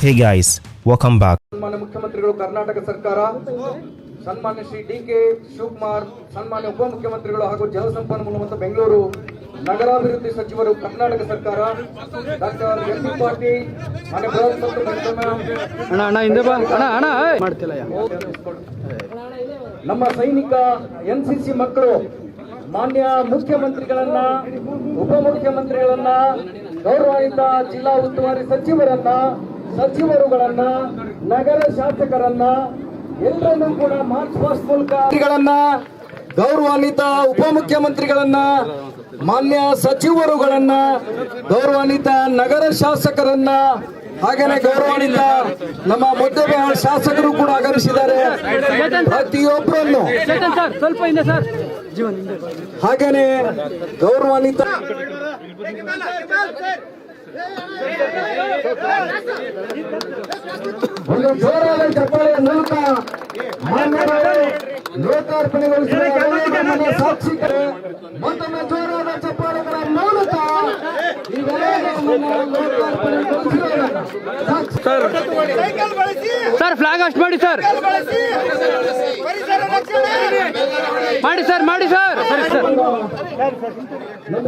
Hey guys, welcome back. ಸನ್ಮಾನ್ಯ ಮುಖ್ಯಮಂತ್ರಿಗಳು ಕರ್ನಾಟಕ ಸರ್ಕಾರ, ಸನ್ಮಾನ್ಯ ಶ್ರೀ ಡಿ.ಕೆ. ಶಿವಕುಮಾರ್, ಸನ್ಮಾನ್ಯ ಉಪಮುಖ್ಯಮಂತ್ರಿಗಳು ಹಾಗೂ ಜಲಸಂಪನ್ಮೂಲ ಮತ್ತು ಬೆಂಗಳೂರು ನಗರಾಭಿವೃದ್ಧಿ ಸಚಿವರು ಕರ್ನಾಟಕ ಸರ್ಕಾರ, ಡಾಕ್ಟರ್ ಎಂ.ಬಿ. ಪಾಟೀಲ್, ಮಾನ್ಯ ಬೃಹತ್ ಮತ್ತು ನಮ್ಮ ಸೈನಿಕ ಎನ್ಸಿಸಿ ಮಕ್ಕಳು ಮಾನ್ಯ ಮುಖ್ಯಮಂತ್ರಿಗಳನ್ನ, ಉಪಮುಖ್ಯಮಂತ್ರಿಗಳನ್ನ, ಗೌರವಾನ್ವಿತ ಜಿಲ್ಲಾ ಉಸ್ತುವಾರಿ ಸಚಿವರುಗಳನ್ನ, ನಗರ ಶಾಸಕರನ್ನ ಎಲ್ಲರನ್ನೂ ಕೂಡ ಮಾರ್ಚ್ ಪಾಸ್ಟ್ ಮೂಲಕ ಗೌರವಾನ್ವಿತ ಉಪಮುಖ್ಯಮಂತ್ರಿಗಳನ್ನ, ಮಾನ್ಯ ಸಚಿವರುಗಳನ್ನ, ಗೌರವಾನ್ವಿತ ನಗರ ಶಾಸಕರನ್ನ, ಹಾಗೇನೆ ಗೌರವಾನ್ವಿತ ನಮ್ಮ ಮುದ್ದೆಬಿಹಾಳ ಶಾಸಕರು ಕೂಡ ಆಗಮಿಸಿದ್ದಾರೆ. ಪ್ರತಿಯೊಬ್ಬರನ್ನು ಹಾಗೇನೆ ಗೌರವಾನ್ವಿತ ಒಂದು ಜೋರಾದ ಚಪ್ಪಾಳೆಯ ಮೂಲಕ ಲೋಕಾರ್ಪಣೆಗೊಳಿಸಿದ ಸಾಕ್ಷಿಕರು ಮತ್ತೊಮ್ಮೆ ಜೋರಾದ ಚಪ್ಪಾಳೆಗಳ ಮೂಲಕ ಸರ್ ಫ್ಲಾಗ್ ಹಾಸ್ಟ್ ಮಾಡಿ ಸರ್, ಮಾಡಿ ಸರ್ ಸರಿ ಸರ್. ನನ್ನ